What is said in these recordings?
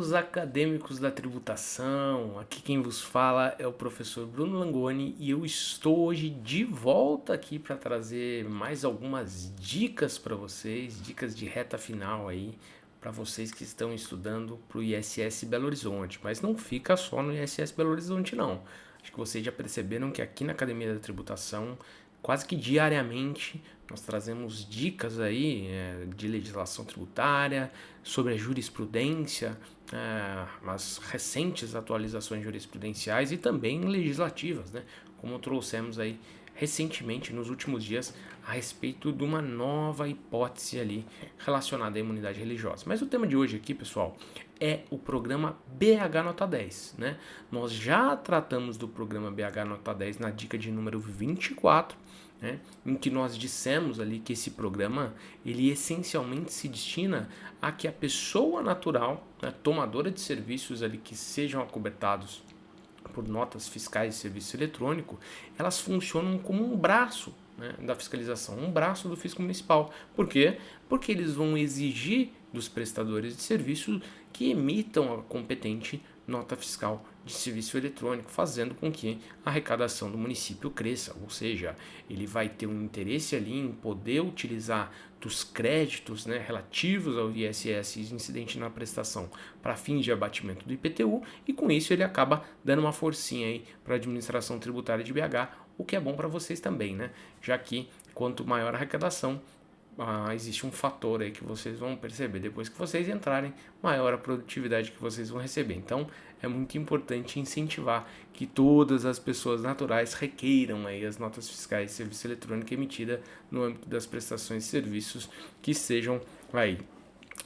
Caros acadêmicos da tributação, aqui quem vos fala é o professor Bruno Langoni e eu estou hoje de volta aqui para trazer mais algumas dicas para vocês, dicas de reta final aí para vocês que estão estudando para o ISS Belo Horizonte, mas não fica só no ISS Belo Horizonte não. Acho que vocês já perceberam que aqui na Academia da Tributação, quase que diariamente, nós trazemos dicas aí de legislação tributária, sobre a jurisprudência, as recentes atualizações jurisprudenciais e também legislativas, né? Como trouxemos aí recentemente, nos últimos dias, a respeito de uma nova hipótese ali relacionada à imunidade religiosa. Mas o tema de hoje aqui, pessoal, é o programa BH Nota 10, né? Nós já tratamos do programa BH Nota 10 na dica de número 24, né, em que nós dissemos ali que esse programa ele essencialmente se destina a que a pessoa natural, né, tomadora de serviços ali que sejam acobertados por notas fiscais de serviço eletrônico, elas funcionam como um braço, né, da fiscalização, um braço do fisco municipal. Por quê? Porque eles vão exigir dos prestadores de serviço que emitam a competente nota fiscal de serviço eletrônico, fazendo com que a arrecadação do município cresça, ou seja, ele vai ter um interesse ali em poder utilizar dos créditos, né, relativos ao ISS incidente na prestação para fins de abatimento do IPTU, e com isso ele acaba dando uma forcinha aí para a administração tributária de BH, o que é bom para vocês também, né? Já que quanto maior a arrecadação, existe um fator aí que vocês vão perceber depois que vocês entrarem, maior a produtividade que vocês vão receber. Então é muito importante incentivar que todas as pessoas naturais requeiram aí as notas fiscais de serviço eletrônico emitida no âmbito das prestações de serviços que sejam aí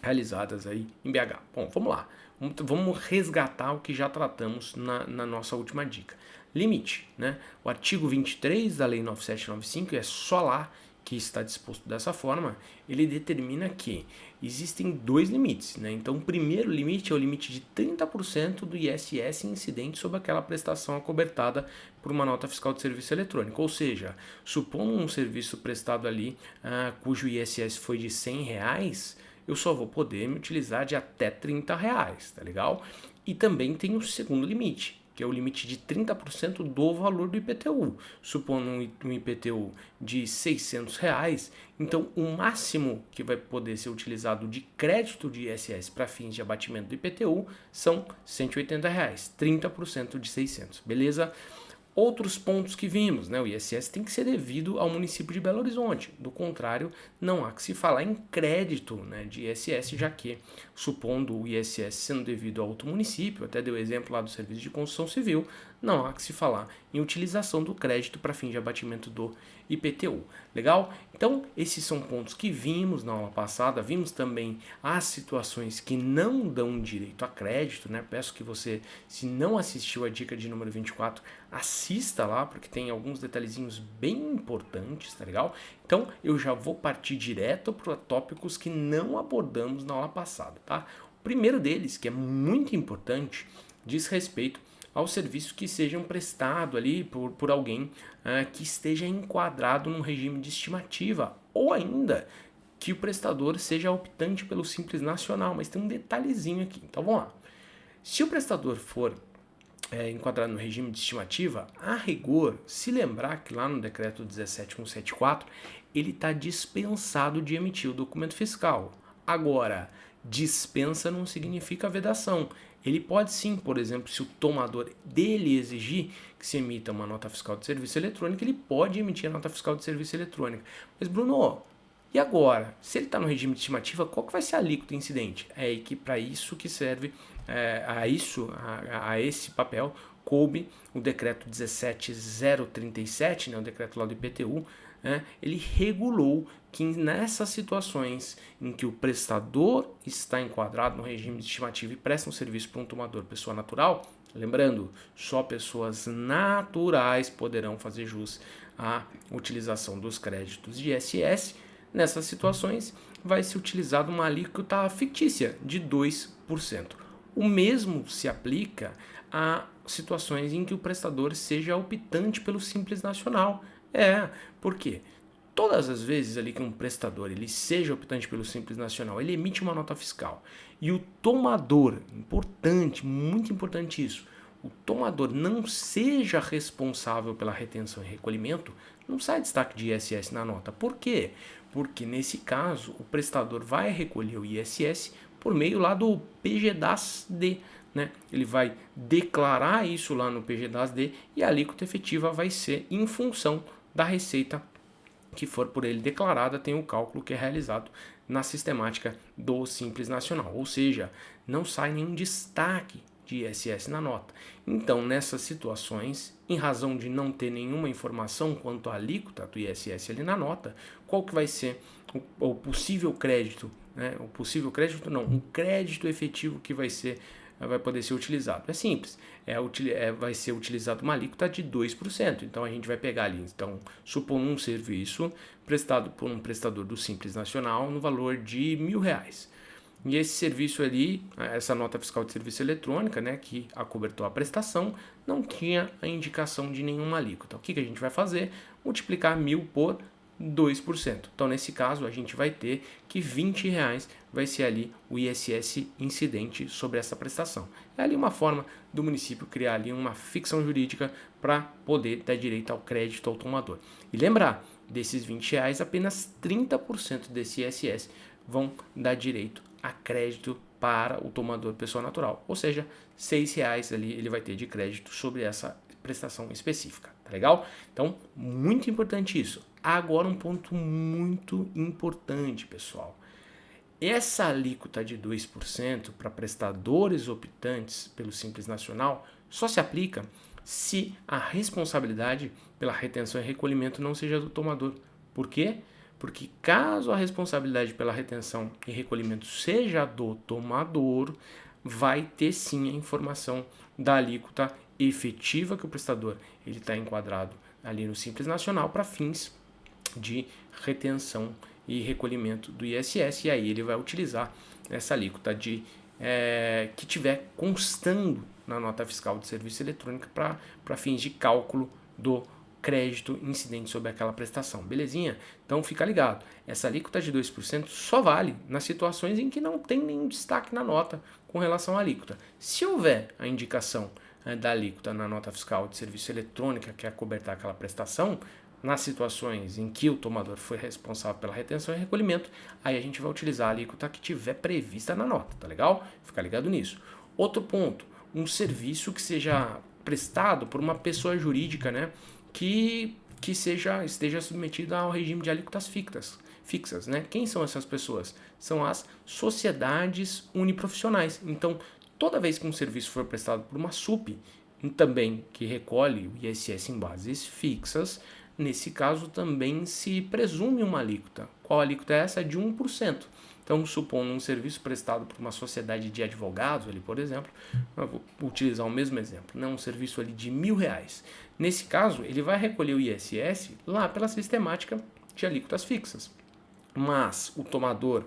realizadas aí em BH. Bom, vamos lá. Vamos resgatar o que já tratamos na nossa última dica. Limite, né? O artigo 23 da Lei 9795, é só lá que está disposto dessa forma, ele determina que existem dois limites, né? Então, o primeiro limite é o limite de 30% do ISS incidente sobre aquela prestação acobertada por uma nota fiscal de serviço eletrônico. Ou seja, supondo um serviço prestado ali, cujo ISS foi de R$100, eu só vou poder me utilizar de até R$30, tá legal? E também tem o segundo limite, que é o limite de 30% do valor do IPTU. Supondo um IPTU de R$600, então o máximo que vai poder ser utilizado de crédito de ISS para fins de abatimento do IPTU são R$180, 30% de 600, beleza? Outros pontos que vimos, né? O ISS tem que ser devido ao município de Belo Horizonte. Do contrário, não há que se falar em crédito, né, de ISS, já que, supondo o ISS sendo devido a outro município, até deu exemplo lá do Serviço de Construção Civil, não há que se falar em utilização do crédito para fim de abatimento do IPTU. Legal? Então, esses são pontos que vimos na aula passada. Vimos também as situações que não dão direito a crédito, né? Peço que você, se não assistiu a dica de número 24, assista lá, porque tem alguns detalhezinhos bem importantes, tá legal? Então, eu já vou partir direto para tópicos que não abordamos na aula passada, tá? O primeiro deles, que é muito importante, diz respeito ao serviço que sejam prestado ali por alguém que esteja enquadrado num regime de estimativa, ou ainda que o prestador seja optante pelo Simples Nacional, mas tem um detalhezinho aqui. Então vamos lá. Se o prestador for enquadrado no regime de estimativa, a rigor, se lembrar que lá no decreto 17174, ele está dispensado de emitir o documento fiscal. Agora, dispensa não significa vedação. Ele pode sim, por exemplo, se o tomador dele exigir que se emita uma nota fiscal de serviço eletrônico, ele pode emitir a nota fiscal de serviço eletrônico. Mas, Bruno, e agora? Se ele está no regime de estimativa, qual que vai ser a alíquota incidente? É que para isso que serve, a esse papel, coube o decreto 17037, né, o decreto lá do IPTU, ele regulou que nessas situações em que o prestador está enquadrado no regime de estimativa e presta um serviço para um tomador, pessoa natural, lembrando, só pessoas naturais poderão fazer jus à utilização dos créditos de ISS. Nessas situações, vai ser utilizada uma alíquota fictícia de 2%. O mesmo se aplica a situações em que o prestador seja optante pelo Simples Nacional. Por quê? Todas as vezes ali que um prestador ele seja optante pelo Simples Nacional, ele emite uma nota fiscal e o tomador, importante, muito importante isso, o tomador não seja responsável pela retenção e recolhimento, não sai destaque de ISS na nota. Por quê? Porque nesse caso o prestador vai recolher o ISS por meio lá do PGDAS-D, né? Ele vai declarar isso lá no PGDAS-D e a alíquota efetiva vai ser em função da receita que for por ele declarada, tem o cálculo que é realizado na sistemática do Simples Nacional, ou seja, não sai nenhum destaque de ISS na nota. Então, nessas situações, em razão de não ter nenhuma informação quanto à alíquota do ISS ali na nota, qual que vai ser o possível crédito, né? O possível crédito não, um crédito efetivo que vai poder ser utilizado. É simples, vai ser utilizado uma alíquota de 2%. Então a gente vai pegar ali, supondo um serviço prestado por um prestador do Simples Nacional no valor de R$1.000. E esse serviço ali, essa nota fiscal de serviço eletrônica, né, que acobertou a prestação, não tinha a indicação de nenhuma alíquota. O que a gente vai fazer? Multiplicar 1.000 por 2%. Então, nesse caso, a gente vai ter que R$20 vai ser ali o ISS incidente sobre essa prestação. É ali uma forma do município criar ali uma ficção jurídica para poder dar direito ao crédito ao tomador. E lembrar, desses R$20, apenas 30% desse ISS vão dar direito a crédito para o tomador pessoa natural. Ou seja, R$6 ali ele vai ter de crédito sobre essa prestação específica. Tá legal? Então, muito importante isso. Agora um ponto muito importante, pessoal. Essa alíquota de 2% para prestadores optantes pelo Simples Nacional só se aplica se a responsabilidade pela retenção e recolhimento não seja do tomador. Por quê? Porque caso a responsabilidade pela retenção e recolhimento seja do tomador, vai ter sim a informação da alíquota efetiva que o prestador ele está enquadrado ali no Simples Nacional para fins de retenção e recolhimento do ISS, e aí ele vai utilizar essa alíquota que tiver constando na nota fiscal de serviço eletrônico para fins de cálculo do crédito incidente sobre aquela prestação, belezinha? Então fica ligado, essa alíquota de 2% só vale nas situações em que não tem nenhum destaque na nota com relação à alíquota. Se houver a indicação da alíquota na nota fiscal de serviço eletrônica que acobertar aquela prestação, nas situações em que o tomador foi responsável pela retenção e recolhimento, aí a gente vai utilizar a alíquota que tiver prevista na nota, tá legal? Fica ligado nisso. Outro ponto, um serviço que seja prestado por uma pessoa jurídica, né, que esteja submetida ao regime de alíquotas fixas, né? Quem são essas pessoas? São as sociedades uniprofissionais. Então, toda vez que um serviço for prestado por uma SUP, também que recolhe o ISS em bases fixas, nesse caso também se presume uma alíquota. Qual alíquota é essa? De 1%. Então, supondo um serviço prestado por uma sociedade de advogados, ali, por exemplo, eu vou utilizar o mesmo exemplo, né? Um serviço ali de R$1.000. Nesse caso, ele vai recolher o ISS lá pela sistemática de alíquotas fixas. Mas o tomador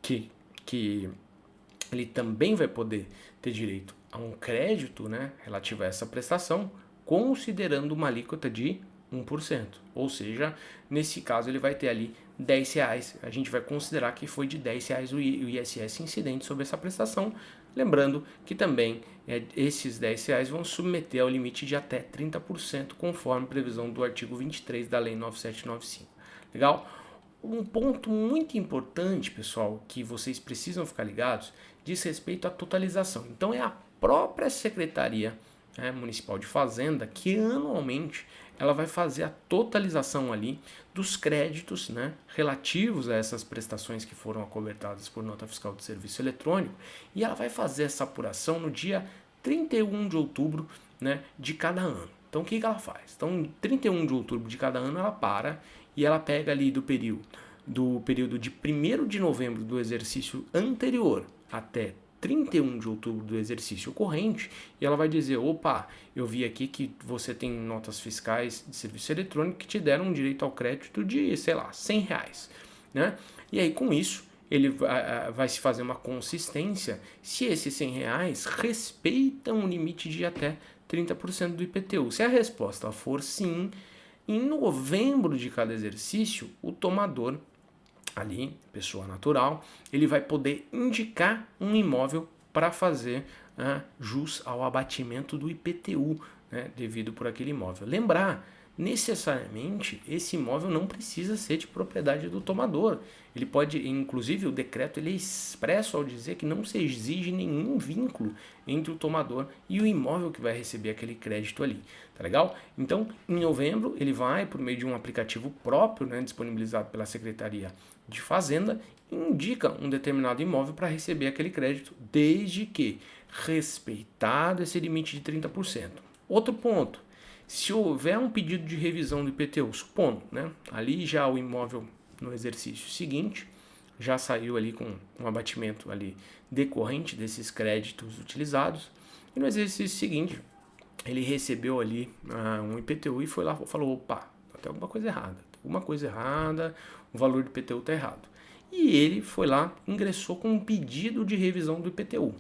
que ele também vai poder ter direito a um crédito, né, relativo a essa prestação, considerando uma alíquota de 1%. Ou seja, nesse caso ele vai ter ali R$10. A gente vai considerar que foi de R$10 o ISS incidente sobre essa prestação. Lembrando que também esses R$10 vão submeter ao limite de até 30%, conforme previsão do artigo 23 da Lei 9795. Legal? Um ponto muito importante, pessoal, que vocês precisam ficar ligados, diz respeito à totalização. Então é a própria Secretaria Municipal de Fazenda que anualmente ela vai fazer a totalização ali dos créditos, né, relativos a essas prestações que foram acobertadas por nota fiscal de serviço eletrônico, e ela vai fazer essa apuração no dia 31 de outubro, né, de cada ano. Então o que ela faz? Então, em 31 de outubro de cada ano ela para e ela pega ali do período de 1º de novembro do exercício anterior até 31 de outubro do exercício corrente, e ela vai dizer, opa, eu vi aqui que você tem notas fiscais de serviço eletrônico que te deram direito ao crédito de, sei lá, R$100, né? E aí com isso, ele vai se fazer uma consistência se esses R$100 respeitam o limite de até 30% do IPTU. Se a resposta for sim, Em novembro de cada exercício, o tomador, ali, pessoa natural, ele vai poder indicar um imóvel para fazer jus ao abatimento do IPTU, né, devido por aquele imóvel. Lembrar, necessariamente, esse imóvel não precisa ser de propriedade do tomador. Ele pode, inclusive, o decreto ele é expresso ao dizer que não se exige nenhum vínculo entre o tomador e o imóvel que vai receber aquele crédito ali. Tá legal? Então, em novembro, ele vai, por meio de um aplicativo próprio, né, disponibilizado pela Secretaria de Fazenda, indica um determinado imóvel para receber aquele crédito, desde que respeitado esse limite de 30%. Outro ponto, se houver um pedido de revisão do IPTU, supondo, né, ali já o imóvel no exercício seguinte já saiu ali com um abatimento ali decorrente desses créditos utilizados, e no exercício seguinte ele recebeu ali um IPTU e foi lá e falou, opa, tem alguma coisa errada, o valor do IPTU está errado. E ele foi lá, ingressou com um pedido de revisão do IPTU.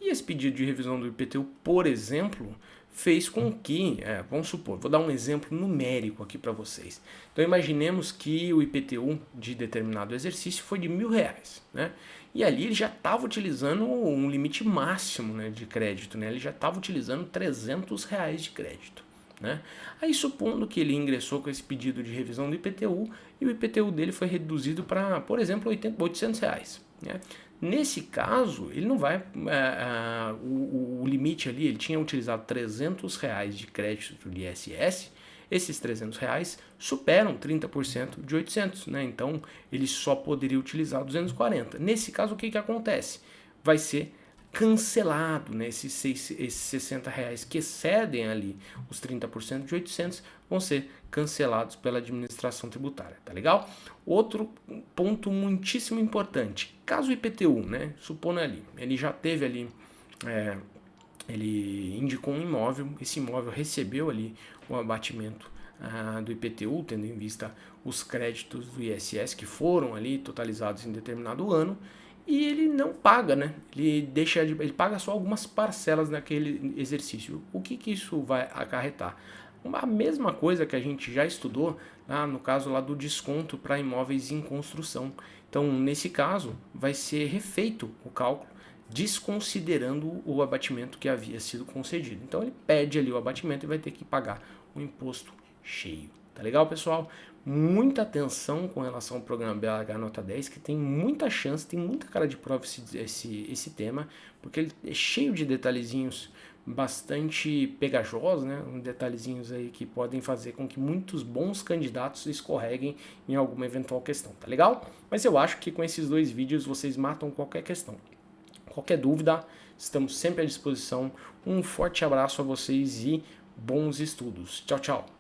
E esse pedido de revisão do IPTU, por exemplo, fez com que, vamos supor, vou dar um exemplo numérico aqui para vocês. Então imaginemos que o IPTU de determinado exercício foi de R$1.000, né? E ali ele já estava utilizando um limite máximo, né, de crédito, né? Ele já estava utilizando R$300 de crédito, né? Aí supondo que ele ingressou com esse pedido de revisão do IPTU e o IPTU dele foi reduzido para, por exemplo, R$800, né? Nesse caso, ele não vai, o limite ali, ele tinha utilizado R$300 de crédito de ISS, esses R$300 superam 30% de 800, né? Então ele só poderia utilizar 240. Nesse caso, o que acontece? Vai ser cancelado, né? Esses R$60 que excedem ali os 30% de 800 vão ser cancelados pela administração tributária, tá legal? Outro ponto muitíssimo importante, caso o IPTU, né, supondo ali, ele já teve ali, ele indicou um imóvel, esse imóvel recebeu ali o abatimento do IPTU, tendo em vista os créditos do ISS que foram ali totalizados em determinado ano, e ele não paga, né? Ele paga só algumas parcelas naquele exercício. O que isso vai acarretar? A mesma coisa que a gente já estudou, no caso lá do desconto para imóveis em construção. Então, nesse caso, vai ser refeito o cálculo, desconsiderando o abatimento que havia sido concedido. Então, ele pede ali o abatimento e vai ter que pagar o imposto cheio. Tá legal, pessoal? Muita atenção com relação ao programa BH Nota 10, que tem muita chance, tem muita cara de prova esse tema, porque ele é cheio de detalhezinhos bastante pegajosos, né? Detalhezinhos aí que podem fazer com que muitos bons candidatos escorreguem em alguma eventual questão, tá legal? Mas eu acho que com esses dois vídeos vocês matam qualquer questão. Qualquer dúvida, estamos sempre à disposição. Um forte abraço a vocês e bons estudos. Tchau, tchau!